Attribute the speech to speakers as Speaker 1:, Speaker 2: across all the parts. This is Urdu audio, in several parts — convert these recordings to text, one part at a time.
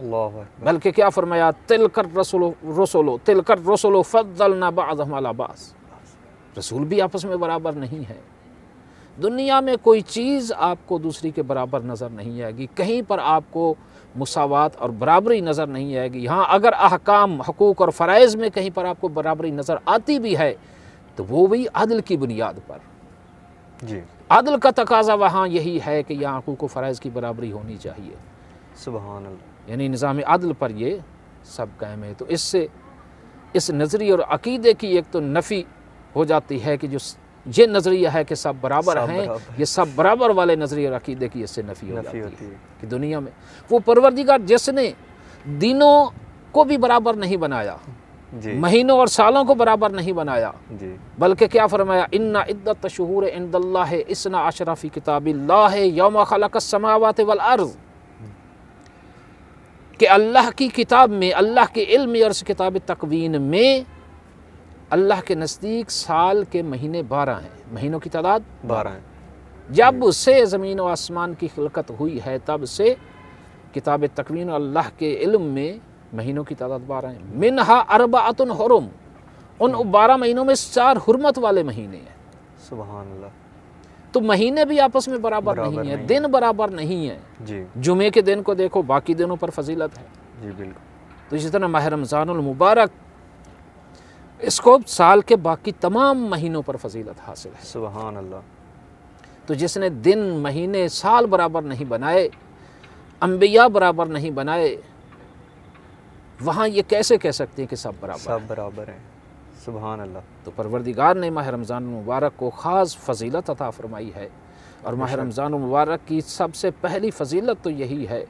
Speaker 1: اللہ اکبر۔
Speaker 2: بلکہ کیا فرمایا، تلکر رسول فضلنا بعضهم علی بعض، رسول بھی آپس میں برابر نہیں ہے۔ دنیا میں کوئی چیز آپ کو دوسری کے برابر نظر نہیں آئے گی، کہیں پر آپ کو مساوات اور برابری نظر نہیں آئے گی۔ ہاں اگر احکام، حقوق اور فرائض میں کہیں پر آپ کو برابری نظر آتی بھی ہے تو وہ بھی عدل کی بنیاد پر۔
Speaker 1: جی،
Speaker 2: عدل کا تقاضا وہاں یہی ہے کہ یہاں حقوق و فرائض کی برابری ہونی چاہیے،
Speaker 1: سبحان اللہ۔
Speaker 2: یعنی نظام عدل پر یہ سب قائم ہے۔ تو اس سے اس نظریے اور عقیدے کی ایک تو نفی ہو جاتی ہے کہ جو یہ نظریہ ہے کہ سب برابر ہیں، یہ سب برابر والے نظریے اور عقیدے کی اس سے نفی ہو جاتی ہے کہ دنیا میں وہ پروردگار جس نے دنوں کو بھی برابر نہیں بنایا،
Speaker 1: جی،
Speaker 2: مہینوں اور سالوں کو برابر نہیں بنایا،
Speaker 1: جی،
Speaker 2: بلکہ کیا فرمایا، ان عدت الشہور عند اللہ 12 فی کتاب اللہ یوم خلق السماوات والارض، کہ اللہ کی کتاب میں، اللہ کے علم اور اس کتاب تکوین میں اللہ کے نزدیک سال کے مہینے 12 ہیں، مہینوں کی تعداد
Speaker 1: 12 ہیں۔
Speaker 2: جب سے زمین و آسمان کی خلقت ہوئی ہے تب سے کتاب تکوین اور اللہ کے علم میں مہینوں کی تعداد 12 ہیں۔ منہا اربعۃ حرم، ان 12 مہینوں میں 4 حرمت والے مہینے ہیں۔
Speaker 1: سبحان اللہ۔
Speaker 2: تو مہینے بھی آپس میں برابر نہیں ہیں، دن برابر نہیں ہیں۔
Speaker 1: جی،
Speaker 2: جمعے کے دن کو دیکھو، باقی دنوں پر فضیلت ہے۔
Speaker 1: جی بالکل۔
Speaker 2: تو اسی طرح ماہ رمضان المبارک، اس کو سال کے باقی تمام مہینوں پر فضیلت حاصل ہے۔
Speaker 1: سبحان اللہ۔
Speaker 2: تو جس نے دن، مہینے، سال برابر نہیں بنائے، انبیاء برابر نہیں بنائے، وہاں یہ کیسے کہہ سکتے ہیں کہ سب برابر
Speaker 1: سب برابر ہیں؟ سبحان اللہ۔
Speaker 2: تو پروردگار نے ماہ رمضان المبارک کو خاص فضیلت عطا فرمائی ہے، اور ماہ رمضان المبارک کی سب سے پہلی فضیلت تو یہی ہے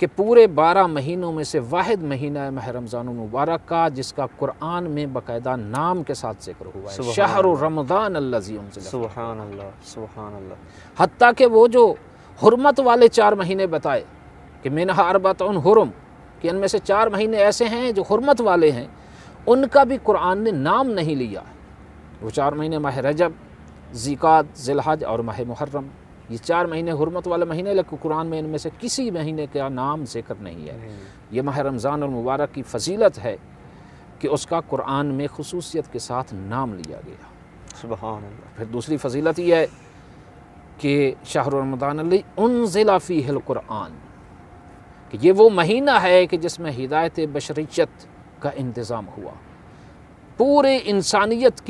Speaker 2: کہ پورے 12 مہینوں میں سے واحد مہینہ ہے ماہ رمضان المبارک کا، جس کا قرآن میں باقاعدہ نام کے ساتھ ذکر ہوا ہے، شہر رمضان الذی انزل فیہ۔
Speaker 1: سبحان اللہ، سبحان اللہ۔
Speaker 2: حتیٰ کہ وہ جو حرمت والے 4 مہینے بتائے کہ منہا اربعۃ حرم، کہ ان میں سے 4 مہینے ایسے ہیں جو حرمت والے ہیں، ان کا بھی قرآن نے نام نہیں لیا۔ وہ 4 مہینے ماہ رجب، ذیقعد، ذی الحج اور ماہ محرم، یہ 4 مہینے حرمت والے مہینے، لیکن قرآن میں ان میں سے کسی مہینے کا نام ذکر نہیں ہے۔ یہ ماہ رمضان المبارک کی فضیلت ہے کہ اس کا قرآن میں خصوصیت کے ساتھ نام لیا گیا۔
Speaker 1: سبحان اللہ۔
Speaker 2: پھر دوسری فضیلت یہ ہے کہ شہر رمضان الذی انزل فیہ القرآن، کہ یہ وہ مہینہ ہے کہ جس میں ہدایت بشریت کا انتظام ہوا، پورے انسانیت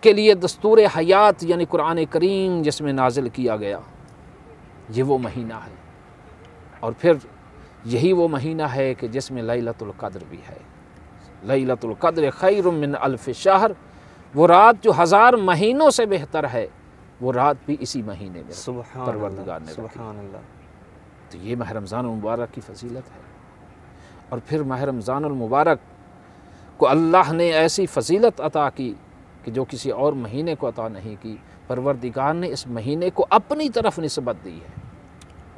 Speaker 2: کے لیے دستور حیات یعنی قرآن کریم جس میں نازل کیا گیا، یہ وہ مہینہ ہے۔ اور پھر یہی وہ مہینہ ہے کہ جس میں لیلۃ القدر بھی ہے۔ لیلۃ القدر خیر من الف شہر، وہ رات جو 1000 مہینوں سے بہتر ہے، وہ رات بھی اسی مہینے میں
Speaker 1: سبحان
Speaker 2: پروردگار نے
Speaker 1: اللہ،
Speaker 2: رکھی۔
Speaker 1: سبحان اللہ۔
Speaker 2: تو یہ ماہ رمضان المبارک کی فضیلت ہے۔ اور پھر ماہ رمضان المبارک کو اللہ نے ایسی فضیلت عطا کی کہ جو کسی اور مہینے کو عطا نہیں کی۔ پروردگار نے اس مہینے کو اپنی طرف نسبت دی ہے۔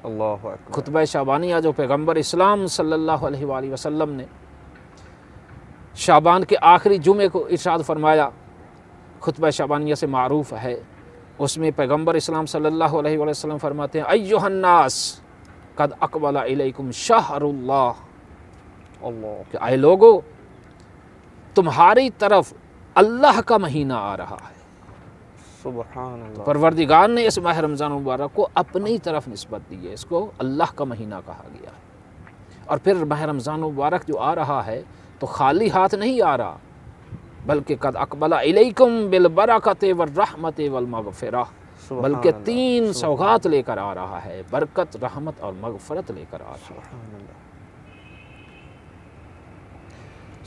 Speaker 1: اللہ اکبر۔
Speaker 2: خطبہ شعبانیہ جو پیغمبر اسلام صلی اللہ علیہ وآلہ وسلم نے شعبان کے آخری جمعے کو ارشاد فرمایا، خطبہ شعبانیہ سے معروف ہے، اس میں پیغمبر اسلام صلی اللہ علیہ وآلہ وسلم فرماتے ہیں، ایھا الناس قد اقبل الیکم شہر اللہ، کہ اے لوگو تمہاری طرف اللہ کا مہینہ آ رہا ہے۔
Speaker 1: سبحان اللہ۔
Speaker 2: پروردگار نے اس ماہ رمضان مبارک کو اپنی طرف نسبت دی ہے، اس کو اللہ کا مہینہ کہا گیا ہے۔ اور پھر ماہ رمضان مبارک جو آ رہا ہے تو خالی ہاتھ نہیں آ رہا، بلکہ قد اقبل الیکم بالبرکۃ والرحمۃ والمغفرہ، بلکہ 3 سوغات لے کر آ رہا ہے، برکت، رحمت اور مغفرت لے کر آ رہا ہے۔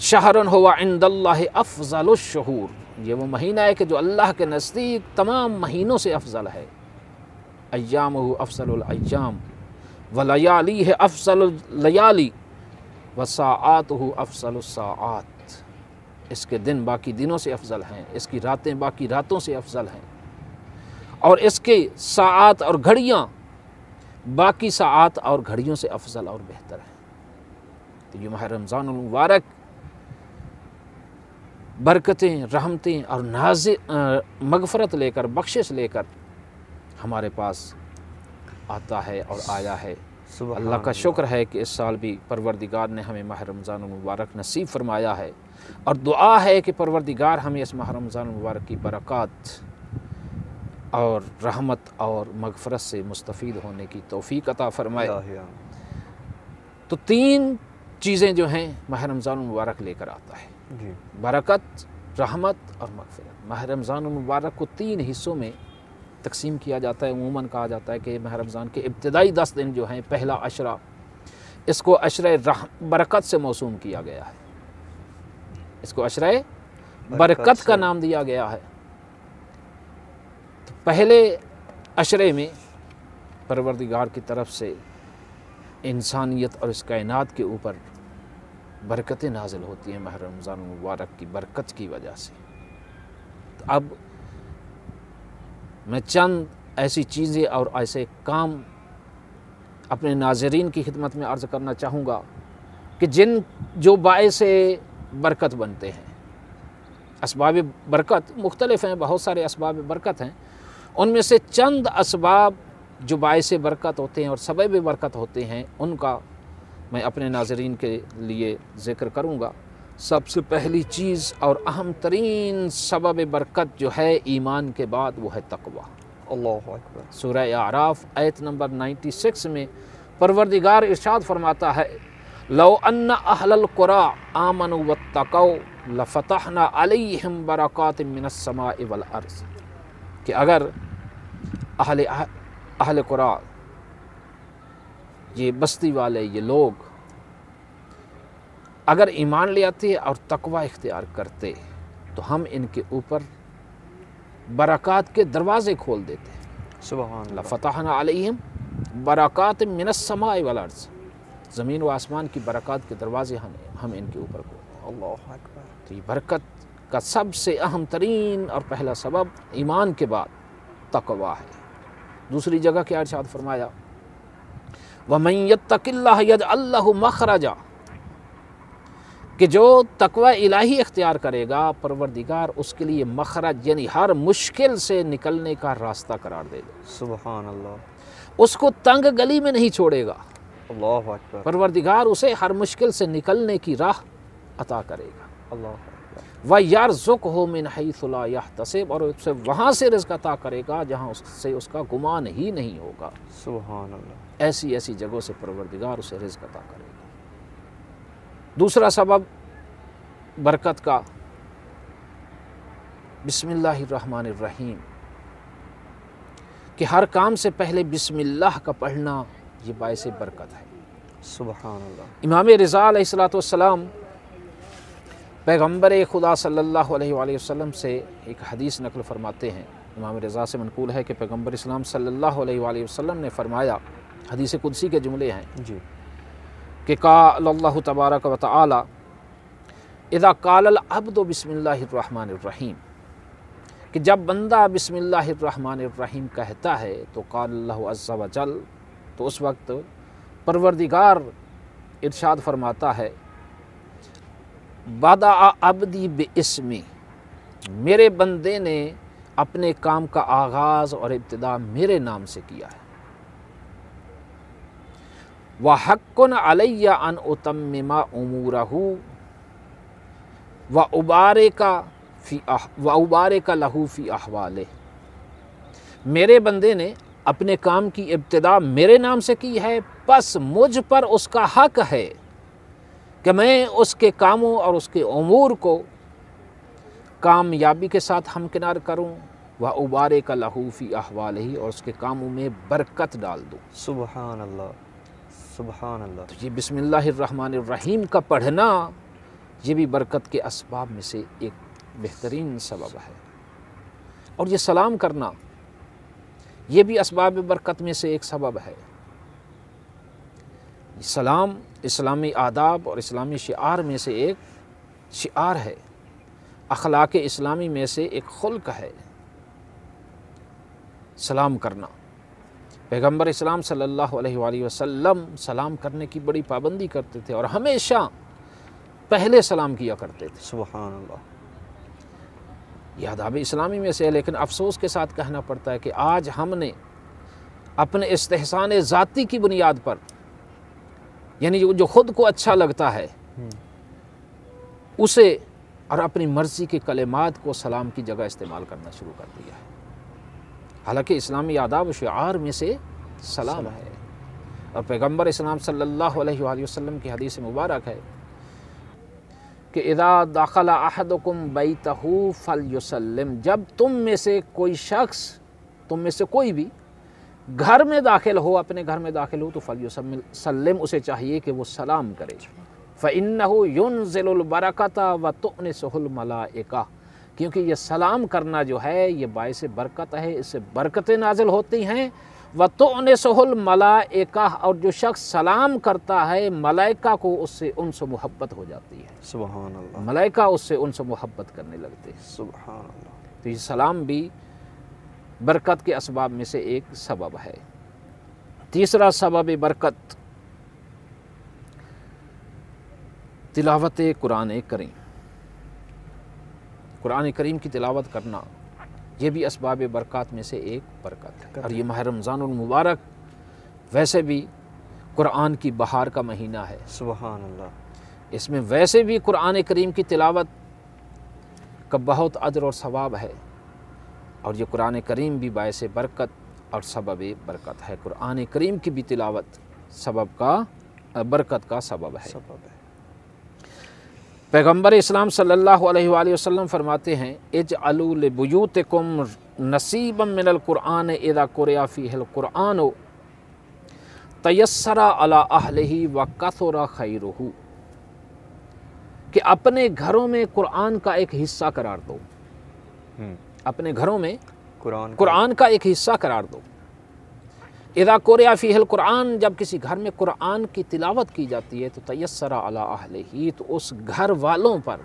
Speaker 2: شہر ہوا عند اللہ افضل الشہور، یہ وہ مہینہ ہے کہ جو اللہ کے نزدیک تمام مہینوں سے افضل ہے۔ ایامہ افضل الایام ولیالیہ افضل اللیالی وساعاتہ افضل الساعات، اس کے دن باقی دنوں سے افضل ہیں، اس کی راتیں باقی راتوں سے افضل ہیں، اور اس کے ساعات اور گھڑیاں باقی ساعات اور گھڑیوں سے افضل اور بہتر ہیں۔ تو یہ ماہ رمضان المبارک برکتیں، رحمتیں اور مغفرت لے کر، بخشش لے کر ہمارے پاس آتا ہے اور آیا ہے۔ اللہ کا شکر ہے کہ اس سال بھی پروردگار نے ہمیں ماہ رمضان المبارک نصیب فرمایا ہے، اور دعا ہے کہ پروردگار ہمیں اس ماہ رمضان المبارک کی برکات اور رحمت اور مغفرت سے مستفید ہونے کی توفیق عطا فرمائے۔ تو 3 چیزیں جو ہیں ماہ رمضان المبارک لے کر آتا ہے، برکت، رحمت اور مغفرت۔ ماہ رمضان المبارک کو 3 حصوں میں تقسیم کیا جاتا ہے۔ عموماً کہا جاتا ہے کہ ماہ رمضان کے ابتدائی 10 دن جو ہیں، پہلا عشرہ، اس کو عشرہ برکت سے موسوم کیا گیا ہے، اس کو عشرہ برکت کا نام دیا گیا ہے۔ تو پہلے عشرے میں پروردگار کی طرف سے انسانیت اور اس کائنات کے اوپر برکتیں نازل ہوتی ہیں ماہ رمضان المبارک کی برکت کی وجہ سے۔ تو اب میں چند ایسی چیزیں اور ایسے کام اپنے ناظرین کی خدمت میں عرض کرنا چاہوں گا کہ جو باعث برکت بنتے ہیں۔ اسباب برکت مختلف ہیں، بہت سارے اسباب برکت ہیں، ان میں سے چند اسباب جو باعث برکت ہوتے ہیں اور سبب برکت ہوتے ہیں، ان کا میں اپنے ناظرین کے لیے ذکر کروں گا۔ سب سے پہلی چیز اور اہم ترین سبب برکت جو ہے ایمان کے بعد، وہ ہے تقوی۔
Speaker 1: اللہ اکبر۔
Speaker 2: سورہ اعراف آیت نمبر 96 میں پروردگار ارشاد فرماتا ہے، لو ان اہل القری آمنوا واتقوا لفتحنا علیہم برکات من السماء والارض، کہ اگر اہل قری، یہ بستی والے، یہ لوگ اگر ایمان لے آتے اور تقوی اختیار کرتے تو ہم ان کے اوپر برکات کے دروازے کھول دیتے۔
Speaker 1: سبحان اللہ۔
Speaker 2: لفتحنا علیہم برکات من السماء والارض، زمین و آسمان کی برکات کے دروازے ہم ان کے اوپر کھول۔
Speaker 1: اللہ اکبر۔
Speaker 2: تو یہ برکت کا سب سے اہم ترین اور پہلا سبب ایمان کے بعد تقوی ہے۔ دوسری جگہ کیا ارشاد فرمایا، وَمَن يَتَّقِ اللَّهَ يَجْعَل لَّهُ مَخْرَجًا، کہ جو تقوی الہی اختیار کرے گا، پروردگار اس کے لیے مخرج یعنی ہر مشکل سے نکلنے کا راستہ قرار دے گا۔
Speaker 1: سبحان اللہ۔
Speaker 2: اس کو تنگ گلی میں نہیں چھوڑے گا،
Speaker 1: اللہ اکبر۔
Speaker 2: پروردگار اسے ہر مشکل سے نکلنے کی راہ عطا کرے گا۔
Speaker 1: اللہ اکبر۔
Speaker 2: وَيَرْزُقْهُ مِنْ حَيْثُ لَا يَحْتَسِبُ، اور اسے وہاں سے رزق عطا کرے گا جہاں اس سے اس کا گمان ہی نہیں ہوگا۔
Speaker 1: سبحان اللہ۔
Speaker 2: ایسی جگہوں سے پروردگار اسے رزق عطا کرے گا۔ دوسرا سبب برکت کا، بسم اللہ الرحمن الرحیم، کہ ہر کام سے پہلے بسم اللہ کا پڑھنا یہ باعث برکت ہے۔
Speaker 1: سبحان اللہ۔
Speaker 2: امام رضا علیہ السلام پیغمبر خدا صلی اللہ علیہ وآلہ وسلم سے ایک حدیث نقل فرماتے ہیں۔ امام رضا سے منقول ہے کہ پیغمبر اسلام صلی اللہ علیہ وآلہ وسلم نے فرمایا، حدیث قدسی کے جملے ہیں
Speaker 1: جی،
Speaker 2: کہ قال اللہ تبارک و تعالی اذا قال العبد بسم اللہ الرحمن الرحیم، کہ جب بندہ بسم اللہ الرحمن الرحیم کہتا ہے تو قال اللہ عز و جل، تو اس وقت پروردگار ارشاد فرماتا ہے، بدأ عبدی باسمی، میرے بندے نے اپنے کام کا آغاز اور ابتدا میرے نام سے کیا ہے۔ وحق علی ان اتمم امورہ وابارک لہ فی احوالہ، میرے بندے نے اپنے کام کی ابتدا میرے نام سے کی ہے، پس مجھ پر اس کا حق ہے کہ میں اس کے کاموں اور اس کے امور کو کامیابی کے ساتھ ہمکنار کروں، وابارک لہ فی احوالہ، اور اس کے کاموں میں برکت ڈال دوں۔
Speaker 1: سبحان اللہ، سبحان اللہ۔
Speaker 2: تو یہ بسم اللہ الرحمن الرحیم کا پڑھنا یہ بھی برکت کے اسباب میں سے ایک بہترین سبب ہے، اور یہ سلام کرنا یہ بھی اسباب برکت میں سے ایک سبب ہے۔ سلام اسلامی آداب اور اسلامی شعار میں سے ایک شعار ہے، اخلاق اسلامی میں سے ایک خلق ہے سلام کرنا۔ پیغمبر اسلام صلی اللہ علیہ وآلہ وسلم سلام کرنے کی بڑی پابندی کرتے تھے اور ہمیشہ پہلے سلام کیا کرتے تھے۔
Speaker 1: سبحان اللہ۔
Speaker 2: یہ آداب اسلامی میں سے ہے، لیکن افسوس کے ساتھ کہنا پڑتا ہے کہ آج ہم نے اپنے استحسان ذاتی کی بنیاد پر یعنی جو خود کو اچھا لگتا ہے اسے اور اپنی مرضی کے کلمات کو سلام کی جگہ استعمال کرنا شروع کر دیا ہے، حالانکہ اسلامی آداب و شعار میں سے سلام ہے۔ اور پیغمبر اسلام صلی اللہ علیہ وآلہ وسلم کی حدیث مبارک ہے کہ اذا دخل احدکم بیتہ فلیسلم، جب تم میں سے کوئی شخص، تم میں سے کوئی بھی گھر میں داخل ہو، اپنے گھر میں داخل ہو تو فلیسلم، اسے چاہیے کہ وہ سلام کرے۔ فإنہ ینزل البرکۃ وتؤنسہ الملائکہ، کیونکہ یہ سلام کرنا جو ہے یہ باعث برکت ہے، اس سے برکتیں نازل ہوتی ہیں۔ وتؤنسہ الملائکہ، اور جو شخص سلام کرتا ہے ملائکہ کو اس سے انس و محبت ہو جاتی ہے،
Speaker 1: سبحان اللہ،
Speaker 2: ملائکہ اس سے انس و محبت کرنے لگتے ہیں۔
Speaker 1: سبحان اللہ۔
Speaker 2: تو یہ سلام بھی برکت کے اسباب میں سے ایک سبب ہے۔ تیسرا سبب برکت تلاوت قرآن کریم، قرآن کریم کی تلاوت کرنا یہ بھی اسباب برکات میں سے ایک برکت ہے۔ اور یہ ماہ رمضان المبارک ویسے بھی قرآن کی بہار کا مہینہ ہے،
Speaker 1: سبحان اللہ،
Speaker 2: اس میں ویسے بھی قرآن کریم کی تلاوت کا بہت اجر اور ثواب ہے، اور یہ قرآن کریم بھی باعث برکت اور سبب برکت ہے۔ قرآن کریم کی بھی تلاوت سبب کا برکت کا سبب ہے۔ پیغمبر اسلام صلی اللہ علیہ وآلہ وسلم فرماتے ہیں اجعلوا لبیوتکم نصیبا من القرآن اذا قرئ فیہ القرآن تیسر علی اہلہ وکثر خیرہ، کہ اپنے گھروں میں قرآن کا ایک حصہ قرار دو، اپنے گھروں میں قرآن کا ایک حصہ قرار دو۔ اذا قرئ فیہ القرآن، جب کسی گھر میں قرآن کی تلاوت کی جاتی ہے تو تیسر علی اہلہ، تو اس گھر والوں پر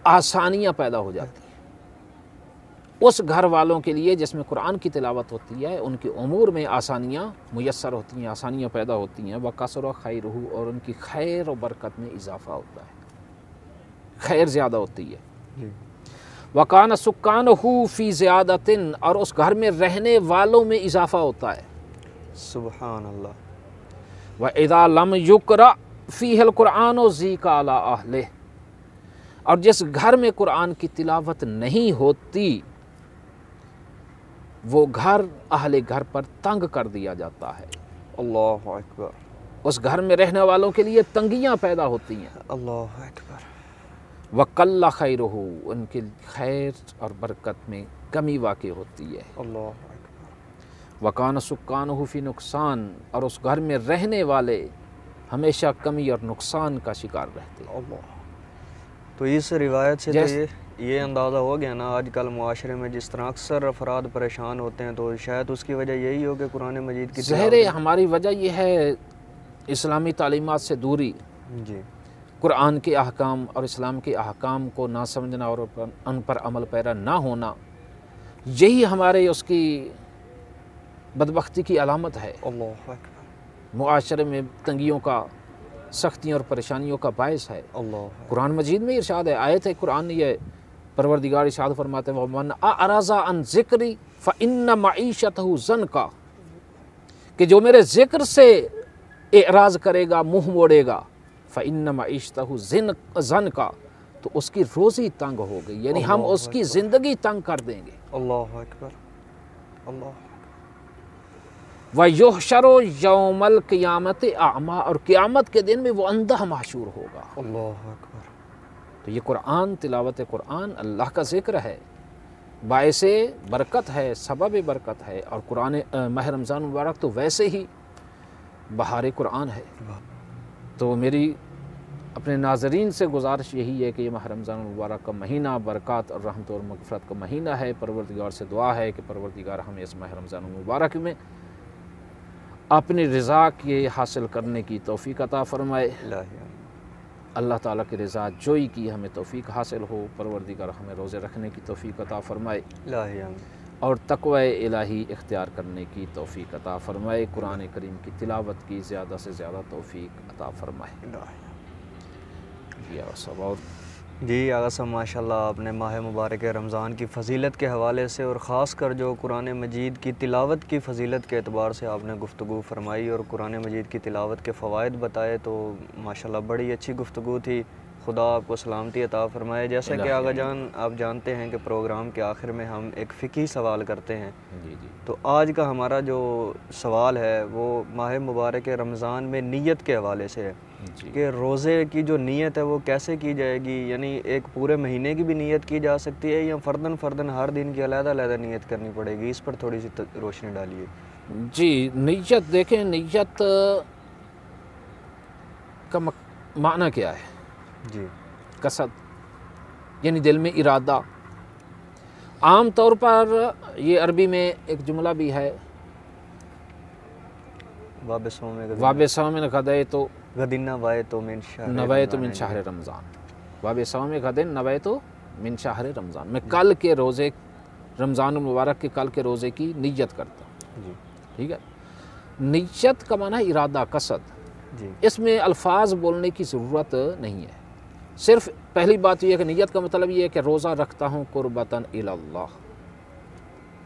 Speaker 2: آسانیاں پیدا ہو جاتی ہیں، اس گھر والوں کے لیے جس میں قرآن کی تلاوت ہوتی ہے ان کے امور میں آسانیاں میسر ہوتی ہیں، آسانیاں پیدا ہوتی ہیں۔ وکثر خیرہ، اور ان کی خیر و برکت میں اضافہ ہوتا ہے، خیر زیادہ ہوتی ہے۔ وَكَانَ سُكَّانُهُ فِي زِيَادَةٍ، اور اس گھر میں رہنے والوں میں اضافہ ہوتا ہے۔
Speaker 1: سبحان اللہ۔
Speaker 2: وَإِذَا لَمْ يُقْرَأْ فِيهِ الْقُرْآنُ ضِيقَ عَلَىٰ أَهْلِهِ، اور جس گھر میں قرآن کی تلاوت نہیں ہوتی وہ گھر اہل گھر پر تنگ کر دیا جاتا ہے،
Speaker 1: اللہ اکبر،
Speaker 2: اس گھر میں رہنے والوں کے لیے تنگیاں پیدا ہوتی ہیں۔
Speaker 1: اللہ اکبر۔
Speaker 2: وَقَلَّ خَيْرُهُ، ان کے خیر اور برکت میں کمی واقع ہوتی ہے۔
Speaker 1: اللہ اکبر۔
Speaker 2: وَكَانَ سُكَّانُهُ فِي نُقْصَان، اور اس گھر میں رہنے والے ہمیشہ کمی اور نقصان کا شکار رہتے ہیں۔
Speaker 1: اللہ، تو اس روایت سے تو یہ اندازہ ہو گیا نا آج کل معاشرے میں جس طرح اکثر افراد پریشان ہوتے ہیں، تو شاید اس کی وجہ یہی ہو کہ قرآن مجید کی
Speaker 2: ظاہر ہماری وجہ یہ ہے اسلامی تعلیمات سے دوری،
Speaker 1: جی،
Speaker 2: قرآن کے احکام اور اسلام کے احکام کو نہ سمجھنا اور ان پر عمل پیرا نہ ہونا، یہی ہمارے اس کی بدبختی کی علامت ہے،
Speaker 1: اللہ اکبر،
Speaker 2: معاشرے میں تنگیوں کا، سختیوں اور پریشانیوں کا باعث ہے۔
Speaker 1: اللہ،
Speaker 2: قرآن مجید میں ارشاد ہے، آیت ہے قرآن، یہ پروردگار ارشاد فرماتے ہیں وَمَنْ أَعْرَضَ عَنْ ذِكْرِي فَإِنَّ مَعِيشَتَهُ ضَنْكَ، کہ جو میرے ذکر سے اعراض کرے گا، منہ موڑے گا، فَإِنَّ مَعِيشَتَهُ ضَنْكَ، تو اس کی روزی تنگ ہو گئی، یعنی ہم اس کی زندگی تنگ کر دیں گے۔
Speaker 1: اللہ اکبر، اللہ،
Speaker 2: وَيُحْشَرُ يَوْمَ الْقِيَامَةِ أَعْمَىٰ، اور قیامت کے دن میں وہ اندھا محشور ہوگا۔
Speaker 1: اللہ اکبر۔
Speaker 2: تو یہ قرآن، تلاوت قرآن اللہ کا ذکر ہے، باعث برکت ہے، سبب برکت ہے، اور قرآن ماہ رمضان مبارک تو ویسے ہی بہار قرآن ہے۔ تو میری اپنے ناظرین سے گزارش یہی ہے کہ یہ ماہ رمضان المبارک کا مہینہ برکات اور رحمت اور مغفرت کا مہینہ ہے۔ پروردگار سے دعا ہے کہ پروردگار ہمیں اس ماہ رمضان المبارک میں اپنی رضا کے حاصل کرنے کی توفیق عطا فرمائے، اللہ تعالیٰ کی رضا جوئی کی ہمیں توفیق حاصل ہو، پروردگار ہمیں روزے رکھنے کی توفیق عطا فرمائے اور تقوی الہی اختیار کرنے کی توفیق عطا فرمائے، قرآن کریم کی تلاوت کی زیادہ سے زیادہ توفیق عطا فرمائے۔ اور
Speaker 1: جی آغا صاحب ماشاءاللہ آپ نے ماہ مبارک رمضان کی فضیلت کے حوالے سے اور خاص کر جو قرآن مجید کی تلاوت کی فضیلت کے اعتبار سے آپ نے گفتگو فرمائی اور قرآن مجید کی تلاوت کے فوائد بتائے، تو ماشاءاللہ بڑی اچھی گفتگو تھی۔ خدا آپ کو سلامتی عطا فرمائے۔ جیسا کہ آغا جان آپ جانتے ہیں کہ پروگرام کے آخر میں ہم ایک فقہی سوال کرتے ہیں، تو آج کا ہمارا جو سوال ہے وہ ماہ مبارک رمضان میں نیت کے حوالے سے ہے کہ روزے کی جو نیت ہے وہ کیسے کی جائے گی، یعنی ایک پورے مہینے کی بھی نیت کی جا سکتی ہے یا فرداً ہر دن کی علیحدہ علیحدہ نیت کرنی پڑے گی؟ اس پر تھوڑی سی روشنی ڈالیے۔
Speaker 2: جی نیت دیکھیں، نیت کا معنی کیا ہے؟
Speaker 1: جی
Speaker 2: قصد یعنی دل میں ارادہ۔ عام طور پر یہ عربی میں ایک جملہ بھی ہے،
Speaker 1: واب
Speaker 2: صوم غدیت
Speaker 1: نویت
Speaker 2: من شہر رمضان، واب صوم غد نویت من شہر رمضان، میں کل کے روزے، رمضان المبارک کے کل کے روزے کی نیت کرتا ہوں۔
Speaker 1: جی
Speaker 2: ٹھیک ہے، نیت کا معنی ارادہ، قصد۔
Speaker 1: جی
Speaker 2: اس میں الفاظ بولنے کی ضرورت نہیں ہے، صرف پہلی بات یہ ہے کہ نیت کا مطلب یہ ہے کہ روزہ رکھتا ہوں قربتاً الی اللہ،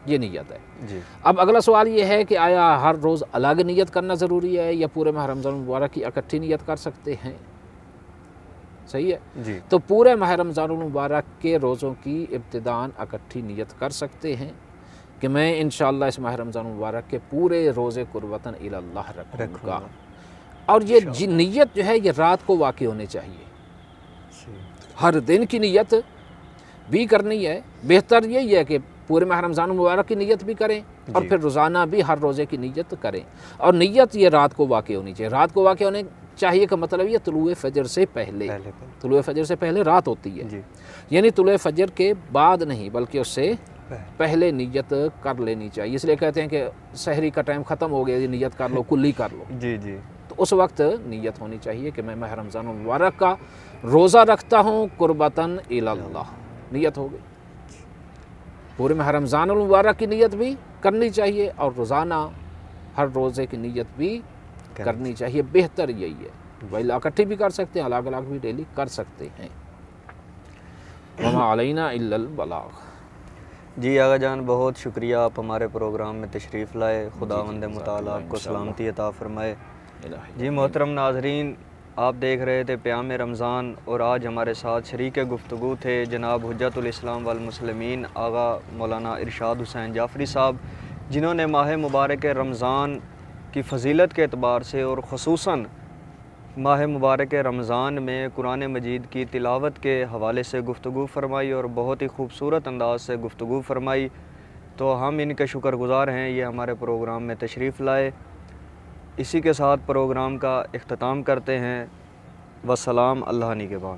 Speaker 2: یہ نیت ہے۔
Speaker 1: جی
Speaker 2: اب اگلا سوال یہ ہے کہ آیا ہر روز الگ نیت کرنا ضروری ہے یا پورے ماہ رمضان المبارک کی اکٹھی نیت کر سکتے ہیں؟ صحیح ہے،
Speaker 1: جی
Speaker 2: تو پورے ماہ رمضان المبارک کے روزوں کی ابتداءً اکٹھی نیت کر سکتے ہیں کہ میں انشاءاللہ اس ماہ رمضان المبارک کے پورے روزے قربتاً الی اللہ رکھوں گا، اور یہ نیت جو ہے یہ رات کو واقع ہونی چاہیے۔ ہر دن کی نیت بھی کرنی ہے، بہتر یہی ہے کہ پورے ماہ رمضان المبارک کی نیت بھی کریں اور پھر روزانہ بھی ہر روزے کی نیت کریں، اور نیت یہ رات کو واقع ہونی چاہیے۔ رات کو واقع ہونے چاہیے کا مطلب یہ طلوع فجر سے پہلے، طلوع فجر سے پہلے رات ہوتی ہے، یعنی طلوع فجر کے بعد نہیں بلکہ اس سے پہلے نیت کر لینی چاہیے۔ اس لیے کہتے ہیں کہ سحری کا ٹائم ختم ہو گیا، یہ نیت کر لو، کلی کر لو۔
Speaker 1: جی جی
Speaker 2: تو اس وقت نیت ہونی چاہیے کہ میں ماہ رمضان المبارک کا روزہ رکھتا ہوں قربتاً الی اللہ، نیت ہو گئی۔ پورے ماہ رمضان المبارک کی نیت بھی کرنی چاہیے اور روزانہ ہر روزے کی نیت بھی کرنی چاہیے، بہتر یہی ہے۔ وہی اکٹھی بھی کر سکتے ہیں، الگ الگ بھی ڈیلی کر سکتے ہیں۔ وما علینا الا البلاغ۔
Speaker 1: جی آغا جان بہت شکریہ، آپ ہمارے پروگرام میں تشریف لائے، خداوند متعالی آپ کو سلامتی عطا فرمائے۔ جی محترم ناظرین، آپ دیکھ رہے تھے پیام رمضان، اور آج ہمارے ساتھ شریک گفتگو تھے جناب حجت الاسلام والمسلمین آغا مولانا ارشاد حسین جعفری صاحب، جنہوں نے ماہ مبارک رمضان کی فضیلت کے اعتبار سے اور خصوصاً ماہ مبارک رمضان میں قرآن مجید کی تلاوت کے حوالے سے گفتگو فرمائی اور بہت ہی خوبصورت انداز سے گفتگو فرمائی، تو ہم ان کے شکر گزار ہیں، یہ ہمارے پروگرام میں تشریف لائے۔ اسی کے ساتھ پروگرام کا اختتام کرتے ہیں۔ والسلام، اللہ نگہبان۔